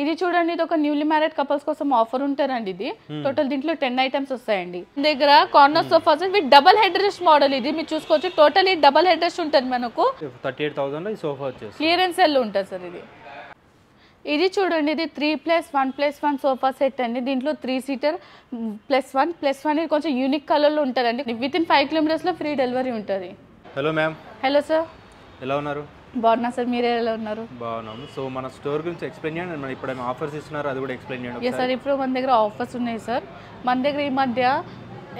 ఇది చూడండి, ఇది ఒక న్యూలీ మ్యారేడ్ కపుల్స్ కోసం ఆఫర్ ఉంటారండి. ఇది టోటల్ దీంట్లో 10 ఐటమ్స్ వస్తాయండి. దగ్గర corner sofas with double head rest model. ఇది మీరు చూసుకోవచ్చు, టోటల్ డబుల్ హెడ్ రెస్ట్ ఉంటుంది మనకు. 38,000 లో ఈ సోఫా వచ్చేసి క్లియరెన్స్ సెల్ ఉంటుంది సార్. ఇది చూడండి, ఇది 3+1+1 సోఫా సెట్ అండి. దీంట్లో 3 సీటర్ +1+1 ఇది కొంచెం యూనిక్ కలర్ లో ఉంటారండి. వితిన్ 5 కిలోమీటర్స్ లో ఫ్రీ డెలివరీ ఉంటుంది. Hello ma'am. హలో సార్, ఎలా ఉన్నారు? బాగున్నా సార్, మీరే ఎలా ఉన్నారు? బాగున్నాము. సో మన స్టోర్ గురించి ఎక్స్ప్లెయిన్ చేయండి. మనం ఇప్పుడు ఆఫర్స్ ఇస్తున్నారు, అది కూడా ఎక్స్ప్లెయిన్ చేయండి. సార్, ఇప్పుడు మన దగ్గర ఆఫర్స్ ఉన్నాయి సార్. మన దగ్గర ఈ మధ్య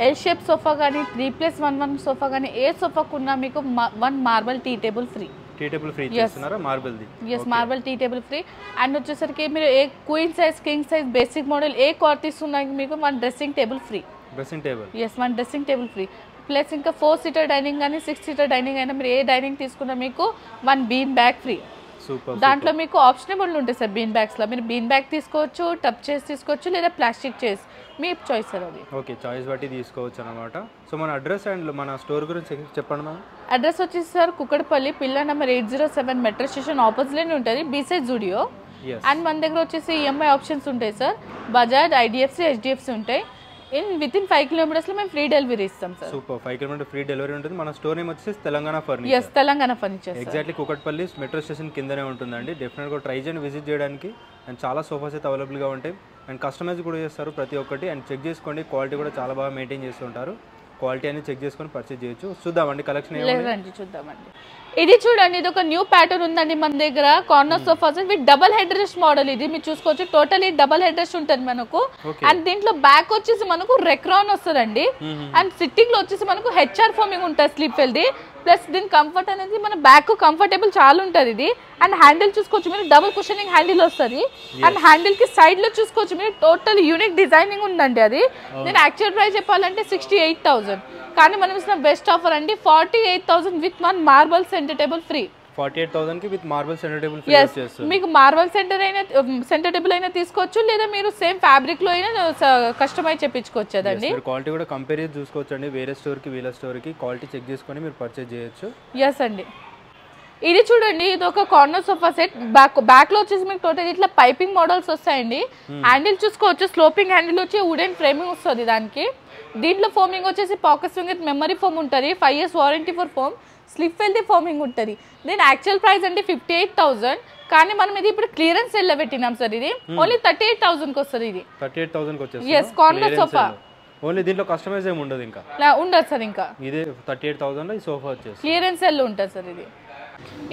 ఎల్ షేప్ సోఫా కానీ 3+1 సోఫా కానీ ఏ సోఫాకు ఉన్నా మీకు 1 marble tea table free. Tea table free చేస్తున్నారా? మార్బల్ది. Yes, marble tea table free. And వచ్చేసరికి మీరు ఏ queen size, king size, basic model ఏ కార్ తీసుకున్నా మీకు 1 dressing table free. Dressing table? Yes, 1 dressing table free. Plus ఇంకా 4 సీటర్ డైనింగ్ కానీ 6 సీటర్ డైనింగ్ అయినా మీరు ఏ డైనింగ్ తీసుకున్నా మీకు 1 బీన్ బ్యాగ్ ఫ్రీ. సూపర్. దాంట్లో మీకు ఆప్షనబుల్ ఉంటాయి సార్ బీన్ బ్యాగ్స్ లో. మీరు బీన్ బ్యాగ్ తీసుకోవచ్చు, టబ్ చైర్స్ తీసుకోవచ్చు, లేదా ప్లాస్టిక్ చైర్స్, మీ చాయిస్ సార్ అది. ఓకే, చాయిస్ బట్టి తీసుకోవచ్చు అనమాట. సో మన అడ్రస్ అండ్ మన స్టోర్ గురించి చెప్పండి మ్యామ్. అడ్రస్ వచ్చేసి sir Kukatpally, pillar number 807, metro station opposite లోనే ఉంటుంది, బీసైడ్ జూడియో. అండ్ మన దగ్గర వచ్చేసి ఈఎంఐ ఆప్షన్స్ ఉంటాయి సార్. బజాజ్, ఐడిఎఫ్సి, హెచ్డిఎఫ్సి ఉంటాయి. వితిన్ 5 కిలోమీటర్స్ లో మేము ఫ్రీ డెలివరీ ఇస్తాం sir. Super. 5 kilometre free delivery ఉంటుంది. మన స్టోర్ నేమ్ వచ్చేసి Telangana furniture. Yes, Telangana furniture. Exactly Kukatpally metro station కిందనే ఉంటుందండి. డెఫినెట్గా ట్రై చేయండి విజిట్ చేయడానికి. అండ్ చాలా సోఫాస్ అయితే అవైలబుల్గా ఉంటాయి. అండ్ కస్టమైజ్ కూడా చేస్తారు ప్రతి ఒక్కటి. అండ్ చెక్ చేసుకోండి, క్వాలిటీ కూడా చాలా బాగా మెయింటైన్ చేస్తుంటారు. క్వాలిటీ అనేది చెక్ చేసుకొని పర్చేజ్ చేయొచ్చు. చూద్దామండి కలెక్షన్ లేదండి, చూద్దామండి. ఇది చూడండి, ఇది ఒక న్యూ ప్యాటర్న్ ఉందండి మన దగ్గర. Corner sofas with double head rest model. ఇది మీరు చూసుకోవచ్చు, టోటలీ డబుల్ హెడ్ రెస్ట్ ఉంటుంది మనకు. అండ్ దీంట్లో బ్యాక్ వచ్చేసి మనకు రెక్రాన్ వస్తుందండి. అండ్ సిట్టింగ్ లో వచ్చేసి మనకు హెచ్ఆర్ ఫోమింగ్ ఉంటుంది స్లీప్ వెల్ది. ప్లస్ దీని కంఫర్ట్ అనేది మన బ్యాక్ కంఫర్టబుల్ చాలా ఉంటుంది ఇది. అండ్ హ్యాండిల్ చూసుకోవచ్చు మీరు, డబుల్ కుషనింగ్ హ్యాండిల్ వస్తుంది. అండ్ హ్యాండిల్ కి సైడ్ లో చూసుకోవచ్చు మీరు, టోటల్ యూనిక్ డిజైనింగ్ ఉందండి అది. నేను యాక్చువల్ ప్రైస్ చెప్పాలంటే 68,000, కానీ మనం ఇచ్చిన బెస్ట్ ఆఫర్ అండి 48,000 with 1 marble centre table free. 48,000 కి with marble centre table free వచ్చేస్తుంది. మీకు మార్బల్ సెంటర్ టేబుల్ అయినా తీసుకోవచ్చు, లేదా మీరు సేమ్ ఫ్యాబ్రిక్ లో అయినా కస్టమైజ్ చేయించుకోవచ్చు అదండి. క్వాలిటీ కూడా కంపేర్ చేసి చూసుకోవచ్చు అండి. వేరే స్టోర్ కి వీళ్ళ స్టోర్ కి క్వాలిటీ చెక్ చేసుకొని మీరు పర్చేజ్ చేయొచ్చు. ఎస్ అండి. ఇది చూడండి, ఇది ఒక కార్నర్ సోఫా సెట్. బ్యాక్ లో వచ్చేసి మీకు టోటల్ ఇట్లా పైపింగ్ మోడల్స్ వస్తాయండి. హ్యాండిల్ చూసుకోవచ్చు, స్లోపింగ్ హ్యాండిల్ వచ్చి వుడెన్ ఫ్రేమింగ్ వస్తుంది దానికి. దీంట్లో ఫోమింగ్ వచ్చేసి pocket spring with memory foam ఉంటుంది. 5 years warranty for foam. Sleep వెల్ది ఫోమింగ్ ఉంటుంది. దీని యాక్చువల్ ప్రైస్ అంటే 58,000, కానీ మనం ఇది ఇప్పుడు క్లియరెన్స్ సెల్ లో పెట్టినాం సార్. ఇది ఓన్లీ 38,000 కి వస్తుంది. ఇది 38,000 కి వచ్చేస్తుంది. Yes, corner sofa. ఓన్లీ దీంట్లో కస్టమైజ్ ఏమి ఉండదు, ఇంకా ఉండదు సార్. ఇంకా ఇది 38,000 లో ఈ సోఫా వచ్చేసి క్లియరెన్స్ సెల్ లో ఉంటుంది సార్.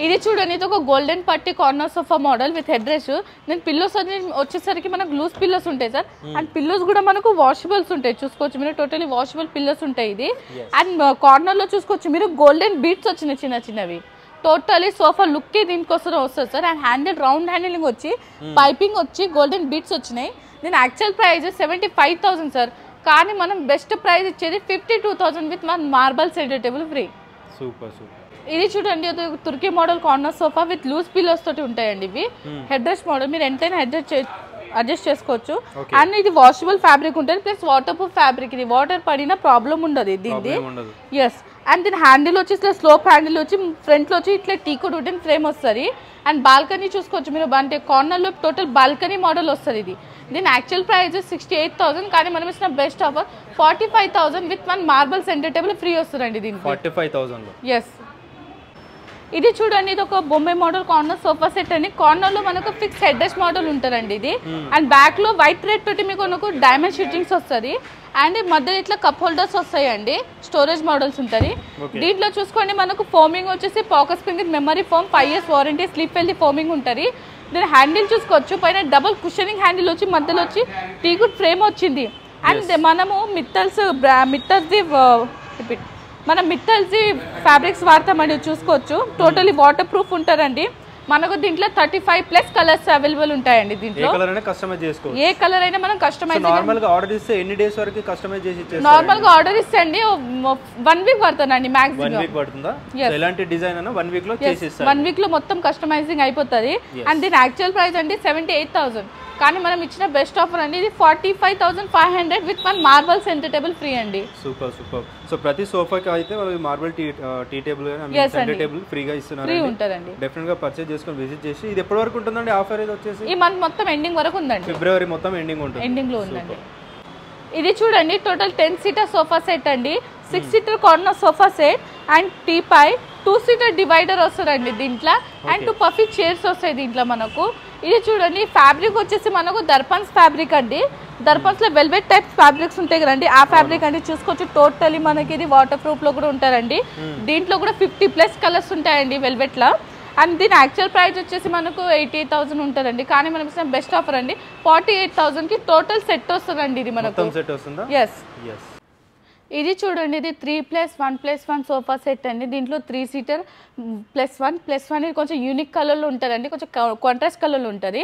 ఇది చూడండి, ఇది ఒక గోల్డెన్ పట్టి corner sofa model with head rest. నేను పిల్లోస్ వచ్చేసరికి మనకు లూజ్ పిల్లోస్ ఉంటాయి సార్. అండ్ పిల్లోస్ కూడా మనకు వాషబుల్స్ ఉంటాయి, చూసుకోవచ్చు మీరు. టోటలీ వాషబుల్ పిల్లోస్ ఉంటాయి ఇది. అండ్ కార్నర్ లో చూసుకోవచ్చు మీరు, గోల్డెన్ బీట్స్ వచ్చినాయి చిన్న చిన్నవి. టోటలీ సోఫా లుక్ దీనికోసం వస్తుంది sir. And handle round handling వచ్చి, పైపింగ్ వచ్చి, గోల్డెన్ బీట్స్ వచ్చినాయి. దీని యాక్చువల్ ప్రైస్ 75,000 సార్, కానీ మనం బెస్ట్ ప్రైస్ ఇచ్చేది 52,000 with 1 marble centre table free. Super super. ఇది చూడండి, Turkey model corner sofa with loose pillows తోటి ఉంటాయండి ఇవి. హెడ్ రెస్ట్ మోడల్, మీరు ఎంతైనా అడ్జస్ట్ చేసుకోవచ్చు. అండ్ ఇది వాషబుల్ ఫ్యాబ్రిక్ ఉంటుంది, ప్లస్ వాటర్ ప్రూఫ్ ఫ్యాబ్రిక్. ఇది వాటర్ పడిన ప్రాబ్లం ఉండదు దీనికి. ఎస్. అండ్ దీని హ్యాండిల్ వచ్చి ఇట్లా స్లోప్ హ్యాండిల్ వచ్చి, ఫ్రంట్ లో వచ్చి ఇట్లా టీకుడ్ వుడెన్ ఫ్రేమ్ వస్తుంది. అండ్ బాల్కనీ చూసుకోవచ్చు మీరు, అంటే కార్నర్ లో టోటల్ బాల్కనీ మోడల్ వస్తుంది ఇది. దీని యాక్చువల్ ప్రైస్ 68,000, కానీ మనం ఇచ్చిన best offer 45,000 with 1 marble centre table free వస్తుందండి దీనికి. 45,000. ఎస్. ఇది చూడండి, ఇది ఒక Bombay model corner sofa set అండి. కార్నర్ లో మనకు ఫిక్స్ హెడ్ రెస్ట్ మోడల్ ఉంటుందండి ఇది. అండ్ బ్యాక్ లో వైట్ థ్రెడ్ తోటి మీకు డైమండ్ షూటింగ్స్ వస్తుంది. అండ్ మధ్యలో ఇట్లా కప్ హోల్డర్స్ వస్తాయండి, స్టోరేజ్ మోడల్స్ ఉంటుంది. దీంట్లో చూసుకోండి మనకు ఫోమింగ్ వచ్చేసి pocket spring with memory foam, 5 years warranty, sleep Veldi foaming ఉంటుంది. దీని హ్యాండిల్ చూసుకోవచ్చు, పైన డబుల్ కుషనింగ్ హ్యాండిల్ వచ్చి, మధ్యలో వచ్చి టీగుడ్ ఫ్రేమ్ వచ్చింది. అండ్ మనము మిట్టల్స్ ఫ్యాబ్రిక్స్ వాడతామండి, చూసుకోవచ్చు. టోటలీ వాటర్ ప్రూఫ్ ఉంటారండి. మనకు దీంట్లో 35+ కలర్స్ అవైలబుల్ ఉంటాయండి. దీంట్లో ఏ కలర్ అయినా మనం కస్టమైజ్. నార్మల్ గా ఆర్డర్ ఇస్తే ఎన్ని డేస్ వరకు కస్టమైజ్ చేసి ఇచ్చేస్తారు? నార్మల్ గా ఆర్డర్ ఇస్తే అండి 1 week పడుతుందండి మాక్సిమం. 1 week పడుతుందా? ఎలాంటి డిజైన్ అయినా 1 week లో చేసి ఇస్తారు. 1 week లో మొత్తం కస్టమైజింగ్ అయిపోతుంది. అండ్ దీని యాక్చువల్ ప్రైస్ అండి 78,000, కానీ మనం ఇచ్చిన బెస్ట్ ఆఫర్ అండి ఇది 45,500 with 1 marble centre table free అండి. Super super. సో ప్రతి సోఫాకి అయితే వాళ్ళు marble tea table centre table ఫ్రీగా ఇస్తున్నారు. ఫ్రీ ఉంటదండి. డెఫినెట్ గా పర్చేజ్ చేసుకొని విజిట్ చేసి. ఇది ఎప్పటి వరకు ఉంటుందండి ఆఫర్? ఇది వచ్చేసి ఈ మంత్ మొత్తం ఎండింగ్ వరకు ఉందండి. ఫిబ్రవరి మొత్తం ఎండింగ్ ఉంటుంది. ఎండింగ్ లో ఉందండి. ఇది చూడండి టోటల్ 10 సీటర్ సోఫా సెట్ అండి. 6 seater corner sofa set and teapoy 2 seater divider వస్తుందండి దీంట్లో అండ్ 2 పఫీ చైర్స్ వస్తాయి దీంట్లో మనకు. ఇది చూడండి ఫ్యాబ్రిక్ వచ్చేసి మనకు దర్పన్స్ ఫ్యాబ్రిక్ అండి. దర్పన్స్ లో వెల్వెట్ టైప్ ఫ్యాబ్రిక్స్ ఉంటాయి కదండి, ఆ ఫ్యాబ్రిక్ అండి. చూసుకోవచ్చు టోటలీ మనకి ఇది వాటర్ ప్రూఫ్ లో కూడా ఉంటారండి. దీంట్లో కూడా 50+ కలర్స్ ఉంటాయండి వెల్వెట్ లో. అండ్ దీని యాక్చువల్ ప్రైస్ వచ్చేసి మనకు 88,000 ఉంటుందండి. కానీ మనకి బెస్ట్ ఆఫర్ అండి 48,000 కి టోటల్ సెట్ వస్తుందండి ఇది మనకు. ఎస్ ఇది చూడండి ఇది 3+1+1 సోఫా సెట్ అండి. దీంట్లో 3 సీటర్ +1+1 ఇది కొంచెం యూనిక్ కలర్ లో ఉంటదండి, కొంచెం కాంట్రాస్ట్ కలర్ లో ఉంటది.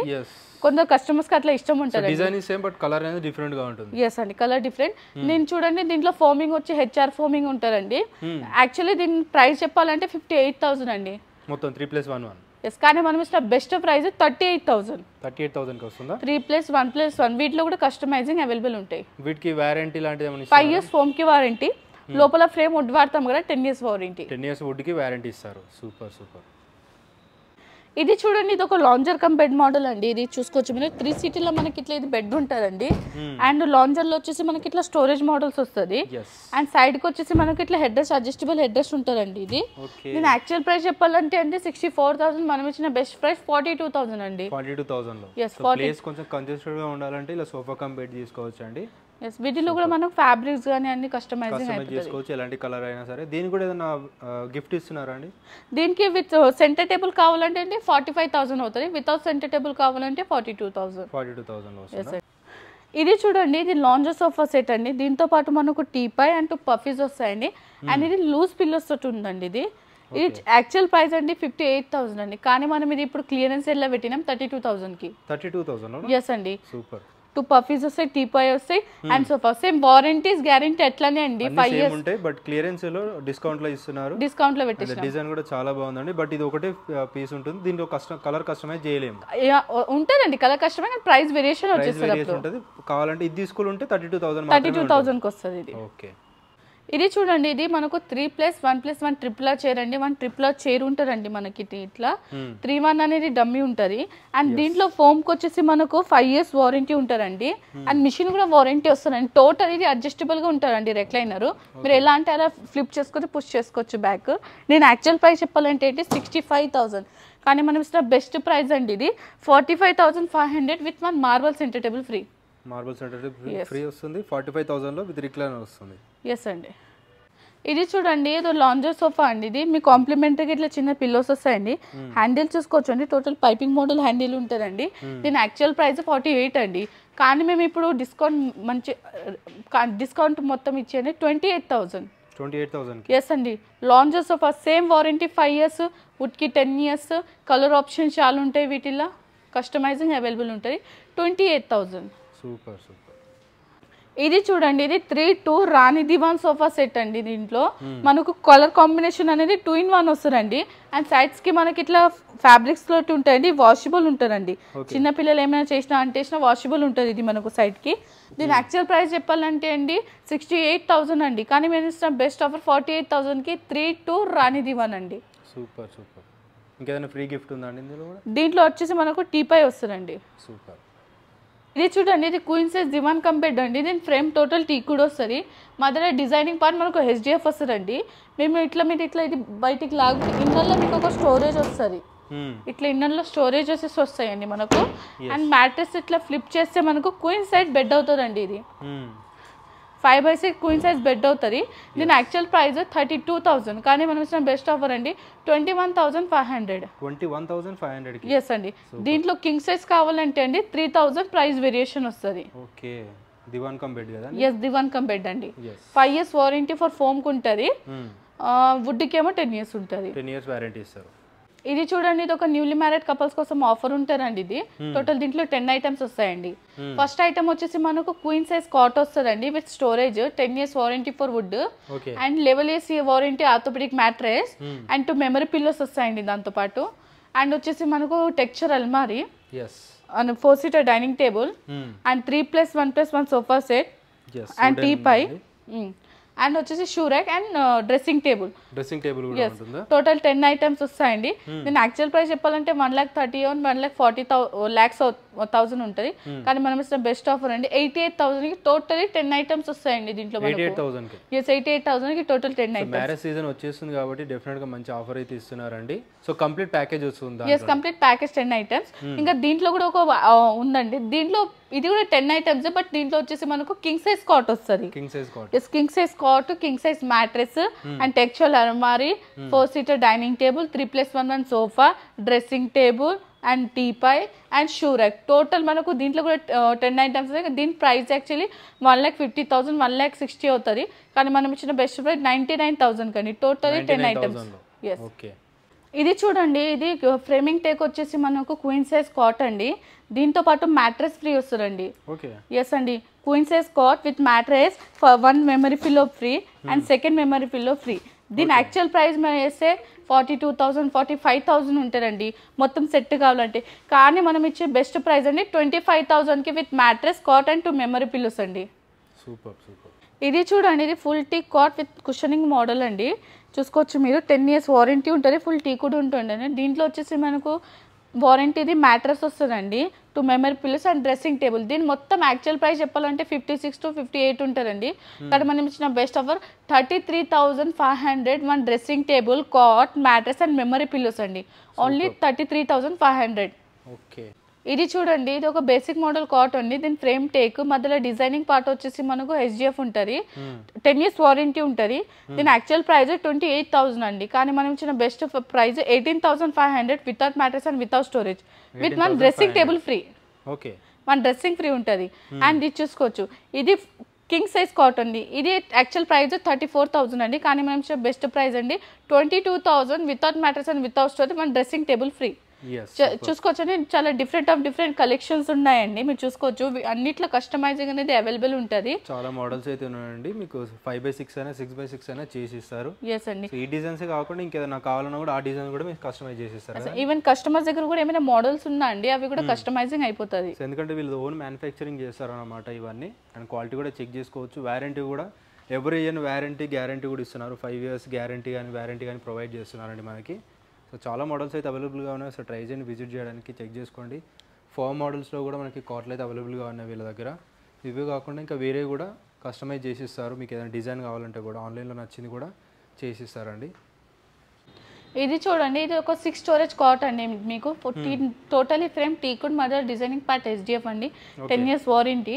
కొందరు కస్టమర్స్ కి అట్లా ఇష్టం ఉంటుంది. డిజైన్ సేమ్ బట్ కలర్ అనేది డిఫరెంట్ గా ఉంటుంది. yes అండి, కలర్ డిఫరెంట్. నేను చూడండి దీంట్లో ఫోమింగ్ వచ్చి హెచ్ఆర్ ఫోమింగ్ ఉంటదండి. యాక్చువల్లీ దీని ప్రైస్ చెప్పాలంటే 58,000 అండి మొత్తం 3+1. yes కానీ మనం ఇచ్చిన బెస్ట్ ప్రైస్ 38,000. 38,000 కి వస్తుందా? 3+1+1 వీటిలో కూడా కస్టమైజింగ్ అవైలబుల్ ఉంటాయి. వీటికి వారంటీ లాంటిది ఏమైనా 5 years ఫోమ్ కి వారంటీ. లోపల ఫ్రేమ్ వుడ్ వాడతాం కదా 10 years వారంటీ. 10 years వుడ్ కి వారంటీ ఇస్తారు. Super super. ఇది చూడండి ఇది ఒక లాంజర్ కమ్ బెడ్ మోడల్ అండి. ఇది చూసుకోవచ్చు మీరు 3 సీటీలో మనకి ఇట్లా ఇది బెడ్ ఉంటుందండి. అండ్ లాంజర్ లో వచ్చేసి మనకి ఇట్లా స్టోరేజ్ మోడల్స్ వస్తుంది. అండ్ సైడ్ కి వచ్చేసి మనకి ఇట్లా head rest adjustable head rest ఉంటుందండి. ఇది దీని యాక్చువల్ ప్రైస్ చెప్పాలంటే అండి 64,000, మనం ఇచ్చిన బెస్ట్ ప్రైస్ 42,000 అండి. 42,000 లో. yes ప్లేస్ కొంచెం కంజెస్టెడ్ గా ఉండాలంటే ఇలా సోఫా కమ్ బెడ్ తీసుకోవచ్చు అండి. yes వీటిలో కూడా మనం ఫ్యాబ్రిక్స్ గానీ అన్ని కస్టమైజింగ్ చేసుకోవచ్చు, ఎలాంటి కలర్ అయినా సరే. దీనికి కూడా ఏదైనా గిఫ్ట్ ఇస్తున్నారా అండి? దీనికి విత్ సెంటర్ టేబుల్ కావాలంటే అండి 45,000 అవుతుంది. వితౌట్ సెంటర్ టేబుల్ కావాలంటే 42,000. 42,000 లో వస్తుందా? ఇది చూడండి ఇది లాంజర్ సోఫా సెట్ అండి. దీంతో పాటు మనకు టీపై అండ్ 2 పఫీస్ వస్తాయండి. అండ్ ఇది లూజ్ పిల్లోస్ తోటి ఉందండి. ఇది యాక్చువల్ ప్రైస్ అండి 58,000 అండి. కానీ మనం ఇది ఇప్పుడు క్లియరెన్స్ సెల్ లో పెట్టినాం 32,000 కి. 32,000 yes అండి. సూపర్. 2 పఫీస్ వస్తాయి, టీపై వస్తాయి and sofa. Same warranties guarantee అట్లానే అండి 5 years ఉంటాయి. బట్ క్లియరెన్స్ లో డిస్కౌంట్ లో ఇస్తున్నారు. డిస్కౌంట్ లో పెట్టేసారు. డిజైన్ కూడా చాలా బాగుందండి. బట్ ఇది ఒకటే పీస్ ఉంటుంది. దీంట్లో కలర్ కస్టమైజ్ చేయలేము. ఉంటదండి కలర్ కస్టమైజ్, ప్రైస్ వేరియేషన్ వచ్చేస్తుంది. కావాలంటే ఇది తీసుకుంటే 32,000 కి వస్తుంది ఇది. ఓకే. ఇది చూడండి ఇది మనకు 3+1+1 ట్రిపుల్ చైర్ అండి. 1 ట్రిపుల్ చైర్ ఉంటుందండి మనకి ఇట్లా. 3-1 అనేది డమ్మీ ఉంటుంది. అండ్ దీంట్లో ఫోమ్ కి వచ్చేసి మనకు 5 years వారంటీ ఉంటుందండి. అండ్ మిషన్ కూడా వారంటీ వస్తుందండి. టోటల్ ఇది అడ్జస్టబుల్ గా ఉంటుందండి రిక్లైనర్. మీరు ఎలా అంటే అలా ఫ్లిప్ చేసుకొని పుష్ చేసుకోవచ్చు బ్యాక్. నేను యాక్చువల్ ప్రైస్ చెప్పాలంటే 65,000, కానీ మనం ఇస్తున్న బెస్ట్ ప్రైస్ అండి ఇది 45,500 with 1 marble centre table free. Marble centre table free వస్తుంది 45,000 లో విత్ రిక్లైనర్ వస్తుంది. yes అండి. ఇది చూడండి ఏదో లాంజర్ సోఫా అండి. ఇది మీ కాంప్లిమెంటరీగా ఇట్లా చిన్న పిల్లోస్ వస్తాయండి. హ్యాండిల్ చూసుకోవచ్చు అండి. టోటల్ పైపింగ్ మోడల్ హ్యాండిల్ ఉంటుందండి. దీని యాక్చువల్ ప్రైస్ 48 అండి. కానీ మేము ఇప్పుడు డిస్కౌంట్ మొత్తం ఇచ్చేయండి 28,000. 28,000. ఎస్ అండి. Lounger sofa same warranty 5 years, వుడ్కి 10 years, కలర్ ఆప్షన్ చాలా ఉంటాయి. వీటిల్లో కస్టమైజింగ్ అవైలబుల్ ఉంటుంది. 28,000. Super super. ఇది చూడండి ఇది 3-2 రాణి దివాన్ సోఫా సెట్ అండి. దీంట్లో మనకు కలర్ కాంబినేషన్ అనేది 2-in-1 వస్తుందండి. అండ్ సైడ్స్ కి మనకి ఇట్లా ఫ్యాబ్రిక్స్ లో ఉంటాయండి. వాషబుల్ ఉంటుందండి. చిన్న పిల్లలు ఏమైనా చేసినా అంటే వాషబుల్ ఉంటుంది ఇది మనకు సైడ్ కి. దీని యాక్చువల్ ప్రైస్ చెప్పాలంటే అండి 68,000 అండి. కానీ మేము ఇస్తున్న బెస్ట్ ఆఫర్ 48,000 కి 3-2 రాణి దివాన్ అండి. Super super. ఇంకేదైనా ఫ్రీ గిఫ్ట్ ఉందా అండి ఇందులో? దీంట్లో వచ్చేసి మనకు టీపై వస్తుందండి. సూపర్. ఇది చూడండి ఇది క్వీన్ సైజ్ దివాన్ కమ్ బెడ్ అండి. దీని ఫ్రేమ్ టోటల్ టీ కూడా వస్తుంది. మధ్యలో డిజైనింగ్ పార్ట్ మనకు HDF వస్తుందండి. మేము మీరు ఇట్లా ఇది బయటికి లాగు ఇన్నర్లో మీకు ఒక స్టోరేజ్ వస్తుంది. ఇట్లా ఇన్నర్లో స్టోరేజెస్ వస్తాయండి మనకు. అండ్ మ్యాట్రెస్ ఇట్లా ఫ్లిప్ చేస్తే మనకు క్వీన్ సైజ్ బెడ్ అవుతుందండి. ఇది 5x6 క్వీన్ సైజ్ బెడ్ అవుతుంది. దీని యాక్చువల్ ప్రైస్ 32,000, కానీ మనం ఇచ్చిన బెస్ట్ ఆఫర్ అండి 21,500. 21,500. ఎస్ అండి. దీంట్లో కింగ్ సైజ్ కావాలంటే అండి 3,000 ప్రైస్ వేరియేషన్ వస్తుంది. ఓకే. దివాన్ కమ్ బెడ్ కదా? ఎస్ దివాన్ కమ్ బెడ్ అండి. 5 years వారంటీ ఫర్ ఫోమ్ కు ఉంటుంది. వుడ్ కి ఏమో 10 years ఉంటుంది. 10 years వారంటీ ఇస్తారు. ఇది చూడండి ఇది ఒక న్యూలీ మ్యారేడ్ కపుల్స్ కోసం ఆఫర్ ఉంటారండి. ఇది టోటల్ దీంట్లో 10 items వస్తాయండి. ఫస్ట్ ఐటమ్ వచ్చేసి మనకు క్వీన్ సైజ్ కాట్ వస్తుందండి with storage, 10 years warranty for wood and level AC warranty orthopaedic mattress and 2 memory pillows వస్తాయండి దాంతో పాటు. అండ్ వచ్చేసి మనకు టెక్స్చర్ అల్మారీ and 4 seater dining table and 3+1+1 sofa set and teapoy and వచ్చేసి shoe rack and dressing table కూడా ఉంటుందా? Total 10 items వస్తాయండి. దీని యాక్చువల్ ప్రైస్ చెప్పాలంటే 1,30,000 1,40,000 ఉంటుంది. కానీ మనం ఇస్తున్న బెస్ట్ ఆఫర్ అండి 88,000 కి టోటలీ 10 ఐటమ్స్ వస్తాయండి దీంట్లో. 88,000 కి టోటల్ 10 ఐటమ్స్. మ్యారేజ్ సీజన్ వచ్చేస్తుంది కాబట్టి డెఫినెట్ గా మంచి ఆఫర్ అయితే ఇస్తున్నారండి. సో కంప్లీట్ ప్యాకేజ్ వస్తుంది. yes complete package 10 items. ఇంకా దీంట్లో కూడా ఒక ఉందండి. దీంట్లో ఇది కూడా 10 ఐటమ్స్ బట్ దీంట్లో వచ్చేసి మనకు కింగ్ సైజ్ కాట్ వస్తుంది. King size cot, king size mattress and texture అల్మారీ, 4-seater dining table, 3+1 sofa, dressing table and teapoy and shoe rack. Total మనకు దీంట్లో కూడా 10 ఐటమ్స్. దీని ప్రైస్ యాక్చువల్లీ 1,50,000 1,60,000 అవుతుంది. కానీ మనం ఇచ్చిన బెస్ట్ ప్రైస్ 99,000 కండి టోటలీ 10 ఐటమ్స్. ఇది చూడండి, ఇది ఫ్రేమింగ్ టేక్ వచ్చేసి మనకు క్వీన్ సైజ్ కాట్ అండి. దీంతో పాటు మ్యాట్రెస్ ఫ్రీ వస్తుందండి. ఎస్ అండి, queen size cot with mattress, 1 memory pillow free and 2nd memory pillow free. దీని యాక్చువల్ ప్రైస్ మనం వేస్తే 42,000 45,000 ఉంటుందండి మొత్తం సెట్ కావాలంటే. కానీ మనం ఇచ్చే బెస్ట్ ప్రైస్ అండి 25,000కి with mattress, cot and 2 memory pillows అండి. ఇది చూడండి, ఇది full teak cot with cushioning model అండి. చూసుకోవచ్చు మీరు. 10 years వారంటీ ఉంటుంది, ఫుల్ టీ కూడా ఉంటుంది. దీంట్లో వచ్చేసి మనకు వారంటీది మ్యాట్రెస్ వస్తుందండి, 2 memory pillows and dressing table. దీని మొత్తం యాక్చువల్ ప్రైస్ చెప్పాలంటే 56 to 58 ఉంటుందండి. కానీ మనం ఇచ్చిన best offer 33,500 1 dressing table, cot, mattress and memory pillows అండి. ఓన్లీ 33,500. ఇది చూడండి, ఇది ఒక బేసిక్ మోడల్ కాట్ అండి. దీని ఫ్రేమ్ టేక్, మధ్యలో డిజైనింగ్ పార్ట్ వచ్చేసి మనకు SGF ఉంటుంది, 10 years వారంటీ ఉంటుంది. దీని యాక్చువల్ ప్రైస్ 28,000 అండి. కానీ మనం ఇచ్చిన best price 18,500 without mattress and without storage with 1 dressing table free. 1 dressing free ఉంటుంది. అండ్ ఇది చూసుకోవచ్చు, ఇది కింగ్ సైజ్ కాట్ అండి. ఇది యాక్చువల్ ప్రైస్ 34,000 అండి. కానీ మనం ఇచ్చిన బెస్ట్ ప్రైస్ అండి 22,000 without mattress and without storage 1 dressing table free. చూసుకోవచ్చు, చాలా డిఫరెంట్ కలెక్షన్స్ ఉన్నాయండి. మీరు చూసుకోవచ్చు, అన్నిట్లో కస్టమైజింగ్ అనేది అవైలబుల్ ఉంటుంది. చాలా మోడల్స్ అయితే ఉన్నాయండి. మీకు 5x6 అయినా 6x6 అయినా చేసి ఇస్తారు. ఈ డిజైన్స్ కాకుండా ఇంకేదైనా కావాలన్నా కూడా ఆ డిజైన్ కూడా మీకు కస్టమైజ్ చేసి ఇస్తారు. ఈవెన్ కస్టమర్స్ దగ్గర కూడా ఏమైనా మోడల్స్ ఉన్నా అండి, అవి కూడా కస్టమైజింగ్ అయిపోతుంది. ఎందుకంటే వీళ్ళు ఓన్ మ్యానుఫ్యాక్చరింగ్ చేస్తారు అన్నమాట ఇవన్నీ. అండ్ క్వాలిటీ కూడా చెక్ చేసుకోవచ్చు. వారంటీ కూడా ఎవ్రీ ఇయర్ గ్యారంటీ కూడా ఇస్తున్నారు. 5 years గ్యారంటీ కానీ వారంటీ కానీ ప్రొవైడ్ చేస్తున్నారండి మనకి. సో చాలా మోడల్స్ అయితే అవైలబుల్గా ఉన్నాయి. సో ట్రై చేయండి, విజిట్ చేయడానికి, చెక్ చేసుకోండి. 4 మోడల్స్లో కూడా మనకి కాట్లు అయితే అవైలబుల్గా ఉన్నాయి వీళ్ళ దగ్గర. ఇవే కాకుండా ఇంకా వేరే కూడా కస్టమైజ్ చేసిస్తారు. మీకు ఏదైనా డిజైన్ కావాలంటే కూడా ఆన్లైన్లో నచ్చింది కూడా చేసిస్తారండి. ఇది చూడండి, ఇది ఒక 6 స్టోరేజ్ కాట్ అండి. మీకు totally frame టీకుడ్ mother designing part SGF అండి, 10 years వారంటీ.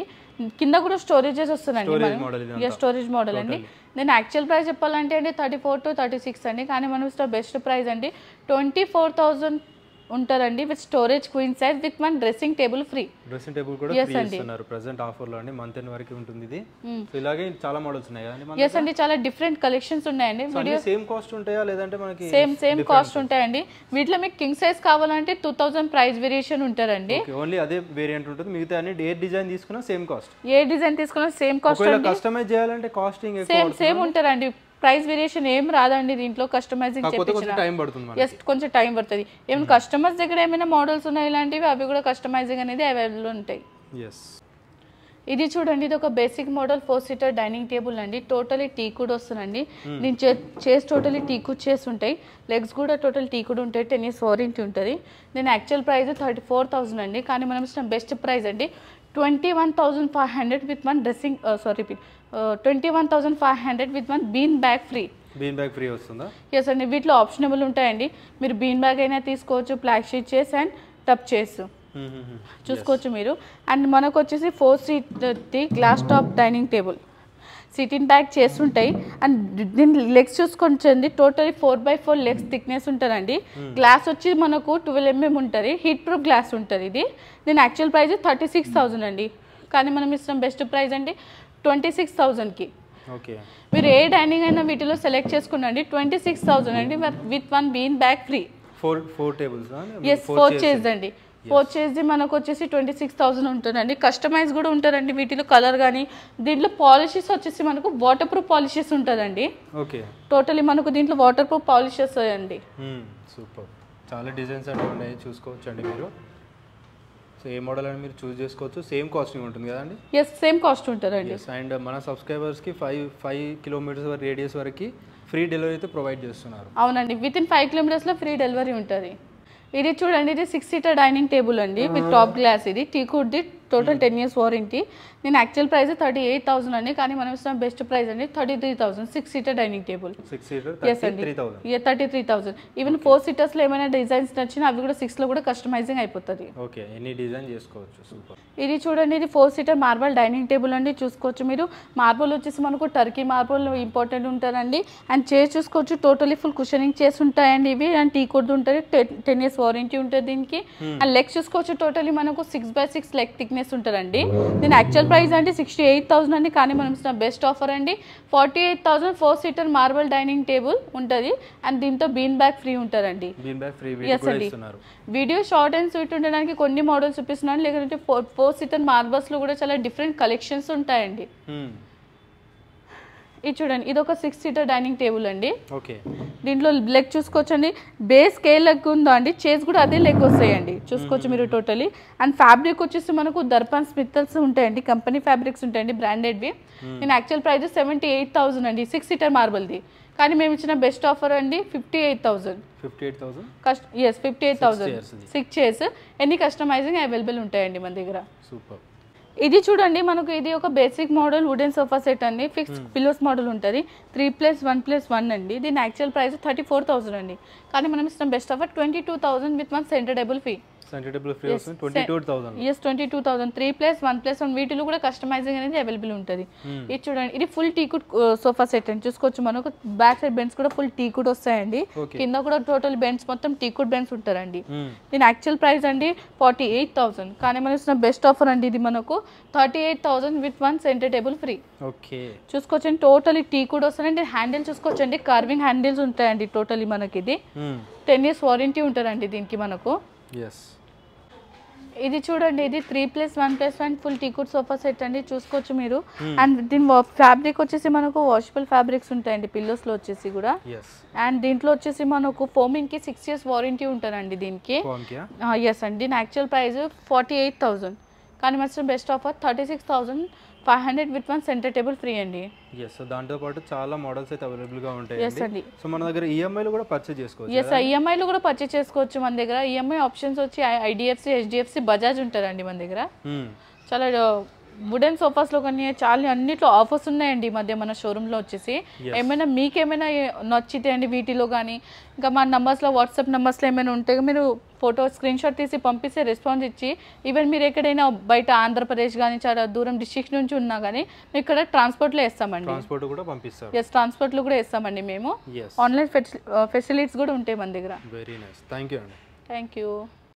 కింద కూడా స్టోరేజెస్ వస్తుందండి. స్టోరేజ్ మోడల్ అండి. నేను యాక్చువల్ ప్రైస్ చెప్పాలంటే అండి 34 to 36 అండి. కానీ మనం ఇస్తున్న బెస్ట్ ప్రైస్ అండి 24,000 ఉంటదండి with storage, queen size with 1 dressing table free. Dressing table కూడా ఫ్రీ ఇస్తున్నారు ప్రెజెంట్ ఆఫర్ లో అండి. మంత్ ఎండ్ వరకు ఉంటుంది ఇది. సో ఇలాగే చాలా మోడల్స్ ఉన్నాయి కదండి. yes అండి, చాలా డిఫరెంట్ కలెక్షన్స్ ఉన్నాయండి. వీడియో సేమ్ కాస్ట్ ఉంటాయా లేదంటే మనకి సేమ్ కాస్ట్ ఉంటాయండి. వీటిలో మీకు కింగ్ సైజ్ కావాలంటే 2,000 ప్రైస్ వేరియేషన్ ఉంటదండి. ఓన్లీ అదే వేరియంట్ ఉంటుంది. మిగతా అన్ని ఏ డిజైన్ తీసుకున్నా సేమ్ కాస్ట్. ఏ డిజైన్ తీసుకున్నా సేమ్ కాస్ట్. ఒకవేళ కస్టమైజ్ చేయాలంటే కాస్టింగ్ సేమ్ ఉంటదండి. ప్రైస్ వేరియేషన్ ఏం రాదండి దీంట్లో. కస్టమైజింగ్ కొంచెం టైం పడుతుంది. ఏమైనా కస్టమర్స్ దగ్గర ఏమైనా మోడల్స్ ఉన్నాయి ఇలాంటివి, అవి కూడా కస్టమైజింగ్ అనేది అవైలబుల్ ఉంటాయి. ఇది చూడండి, ఇది ఒక basic model 4-seater dining table అండి. టోటలీ టీకుడ్ వస్తుందండి. దీని చేసి టోటలీ టీకుడ్ చేసి ఉంటాయి. లెగ్స్ కూడా టోటల్ టీకుడ్ ఉంటాయి. 10 years వారంటీ ఉంటుంది. దీని యాక్చువల్ ప్రైస్ 34,000 అండి. కానీ మనం ఇచ్చిన బెస్ట్ ప్రైస్ అండి 21,500 with 1 dressing 21,500 with 1 bean bag free. వస్తుందా? ఎస్ అండి. వీటిలో ఆప్షనబుల్ ఉంటాయండి. మీరు బీన్ బ్యాగ్ అయినా తీసుకోవచ్చు, ప్లాక్ షీట్ చేసి అండ్ టప్ చేసు చూసుకోవచ్చు మీరు. అండ్ మనకు వచ్చేసి 4-seater glass top dining table, sitting bag చేస్తుంటాయి. అండ్ దీని లెగ్స్ చూసుకొచ్చండి, టోటలీ 4x4 లెగ్స్ థిక్నెస్ ఉంటుందండి. గ్లాస్ వచ్చి మనకు 12 mm ఉంటుంది. హీట్ ప్రూఫ్ గ్లాస్ ఉంటుంది ఇది. దీని యాక్చువల్ ప్రైస్ 36,000 అండి. కానీ మనం ఇస్తాం బెస్ట్ ప్రైస్ అండి 26,000కి. మీరు ఏ డైనింగ్ అయినా వీటిలో సెలెక్ట్ చేసుకున్నాండి 26,000 అండి with 1 bean bag free. 4 tables. Yes, 4 chairs అండి. 4 chairs మనకు వచ్చేసి 26,000 ఉంటుందండి. కస్టమైజ్ కూడా ఉంటుందండి వీటిలో కలర్ కానీ. దీంట్లో పాలిషెస్ వచ్చేసి మనకు వాటర్ ప్రూఫ్ పాలిషెస్ ఉంటుందండి. టోటలీ మనకు దీంట్లో వాటర్ ప్రూఫ్ పాలిషెస్ అండి. సూపర్, చాలా డిజైన్స్ అంటే ఉన్నాయి, చూసుకోవచ్చు అండి మీరు. సో ఏ మోడల్ అని మీరు చూస్ చేసుకోవచ్చు. సేమ్ కాస్టింగ్ ఉంటుంది కదండి? ఎస్, సేమ్ కాస్ట్ ఉంటుందండి. అండ్ మన సబ్స్క్రైబర్స్కి 5 కిలోమీటర్స్ రేడియస్ వరకు ఫ్రీ డెలివరీ అయితే ప్రొవైడ్ చేస్తున్నారు. అవునండి, విత్ ఇన్ 5 కిలోమీటర్స్లో ఫ్రీ డెలివరీ ఉంటుంది. ఇది చూడండి, ఇది 6 సీటర్ డైనింగ్ టేబుల్ అండి విత్ టాప్ గ్లాస్. ఇది టీకుడ్ది, టోటల్ 10 years వారంటీ. నేను యాక్చువల్ ప్రైస్ 38,000 అండి, కానీ మనం ఇస్తున్న బెస్ట్ ప్రైస్ అండి 33,000. 6 seater dining table. 6 seater 33,000. Even 4 సీటర్స్లో ఏమైనా డిజైన్స్ నచ్చినా అవి కూడా 6లో కూడా కస్టమైజింగ్ అయిపోతుంది. ఓకే, ఎనీ డిజైన్ చేసుకోవచ్చు. సూపర్. ఇది చూడండి, ఇది 4 సీటర్ మార్బల్ డైనింగ్ టేబుల్ అండి. చూసుకోవచ్చు మీరు, మార్బల్ వచ్చేసి మనకు టర్కీ మార్బల్ ఇంపార్టెంట్ ఉంటుందండి. అండ్ చైర్స్ చూసుకోవచ్చు, టోటలీ ఫుల్ కుషనింగ్ చైర్స్ ఉంటాయండి ఇవి. అండ్ టీకుడ్ ఉంటుంది, 10 years వారంటీ ఉంటుంది దీనికి. అండ్ లెగ్స్ చూసుకోవచ్చు, టోటలీ మనకు 6x6 లెగ్ థిక్నెస్ ఉంటుందండి. దీని యాక్చువల్ ప్రైస్ అంటే 68,000 అండి, కానీ మనం ఇస్తున్న బెస్ట్ ఆఫర్ అండి 48,000. 4 సీటర్ మార్బల్ డైనింగ్ టేబుల్ ఉంటుంది. అండ్ దీంతో బీన్ బ్యాగ్ ఫ్రీ ఉంటుందండి. వీడియో షార్ట్ అండ్ స్వీట్ ఉండడానికి కొన్ని మోడల్స్ చూపిస్తున్నాను, లేకపోతే 4 సీటర్ మార్బల్స్ లో కూడా చాలా డిఫరెంట్ కలెక్షన్స్ ఉంటాయండి. ఇది చూడండి, ఇది ఒక 6 సీటర్ డైనింగ్ టేబుల్ అండి. ఓకే, దీంట్లో లెగ్ చూసుకోవచ్చండి, బేస్ కే లెగ్ ఉందో అండి, చైర్స్ కూడా అదే లెగ్ వస్తాయండి. చూసుకోవచ్చు మీరు టోటలీ. అండ్ ఫ్యాబ్రిక్ వచ్చేసి మనకు దర్పన్ స్మితల్స్ ఉంటాయండి, కంపెనీ ఫ్యాబ్రిక్స్ ఉంటాయండి, బ్రాండెడ్వి. నేను యాక్చువల్ ప్రైస్ 78,000 అండి 6 సీటర్ మార్బల్ది, కానీ మేము ఇచ్చిన బెస్ట్ ఆఫర్ అండి 58,000. 58,000 6 చైర్స్. ఎన్ని కస్టమైజింగ్ అవైలబుల్ ఉంటాయండి మన దగ్గర. సూపర్. ఇది చూడండి, మనకు ఇది ఒక basic model wooden sofa set అండి. ఫిక్స్డ్ పిల్లోస్ మోడల్ ఉంటుంది, 3+1+1 అండి. దీని యాక్చువల్ ప్రైస్ 34,000 అండి, కానీ మనం ఇస్తాం best offer 22,000 with 1 centre table fee. 22,000. yes 22,000. 3+1+1 వీటిలో కూడా కస్టమైజింగ్ అనేది అవైలబుల్ ఉంటుంది. ఇది చూడండి, ఇది ఫుల్ టీకుడ్ సోఫా సెట్ అండి. చూసుకోవచ్చు, మనకు బ్యాక్ సైడ్ బెండ్స్ కూడా ఫుల్ టీకుడ్ వస్తాయండి. కింద కూడా టోటల్ బెండ్స్ మొత్తం టీకుడ్ బెండ్స్ ఉంటారండి. దీని యాక్చువల్ ప్రైస్ అండి 48,000, కానీ మనం ఇస్తున్న బెస్ట్ ఆఫర్ అండి ఇది మనకు 38,000 with 1 centre table free. Okay, చూసుకోవచ్చండి, టోటలీ టీకుడ్ వస్తాయండి. హ్యాండిల్ చూసుకోవచ్చండి, కార్వింగ్ హ్యాండిల్స్ ఉంటాయండి టోటలీ. మనకి ఇది 10 years వారంటీ ఉంటుందండి దీనికి మనకు. ఇది చూడండి, ఇది 3+1+1 ఫుల్ టీకుడ్ సోఫా సెట్ అండి. చూసుకోవచ్చు మీరు. అండ్ దీని ఫ్యాబ్రిక్ వచ్చేసి మనకు వాషబుల్ ఫ్యాబ్రిక్స్ ఉంటాయండి పిల్లోస్ లో వచ్చేసి కూడా. అండ్ దీంట్లో వచ్చేసి మనకు ఫోమింగ్ కి 6 years వారంటీ ఉంటుందండి దీనికి. ఎస్ అండి. దీని యాక్చువల్ ప్రైస్ 48,000, కానీ మన best offer 36,500 with 1 centre table free అండి. దాంతో పాటు చాలా మోడల్స్ అయితే అవైలబుల్ గా ఉంటాయి. సో మన దగ్గర ఈఎంఐ లో కూడా పర్చేస్ చేసుకోవచ్చు. ఈఎంఐ లో కూడా పర్చేస్ చేసుకోవచ్చు. మన దగ్గర ఈఎంఐ ఆప్షన్స్ వచ్చి ఐడిఎఫ్సి, హెచ్డిఎఫ్సి, బజాజ్ ఉంటుందండి మన దగ్గర. చాలా వుడెన్ సోఫాస్ లో కానీ చాలా అన్నిట్లో ఆఫర్స్ ఉన్నాయండి ఈ మధ్య మన షోరూమ్ లో వచ్చేసి. ఏమైనా మీకేమైనా నచ్చితే అండి వీటిలో కానీ, ఇంకా మా నంబర్స్ లో వాట్సాప్ నంబర్స్ లో ఏమైనా ఉంటే మీరు ఫోటో స్క్రీన్ షాట్ తీసి పంపిస్తే రెస్పాన్స్ ఇచ్చి, ఈవెన్ మీరు ఎక్కడైనా బయట ఆంధ్రప్రదేశ్ కానీ చాలా దూరం డిస్ట్రిక్ట్ నుంచి ఉన్నా కానీ ఇక్కడ ట్రాన్స్పోర్ట్ లో వేస్తామండి. ట్రాన్స్పోర్ట్ కూడా పంపిస్తారు. ట్రాన్స్పోర్ట్ లో కూడా వేస్తామండి మేము. ఆన్లైన్ ఫెసిలిటీస్ కూడా ఉంటాయి మన దగ్గర. Very nice. థ్యాంక్ యూ అండి. Thank you.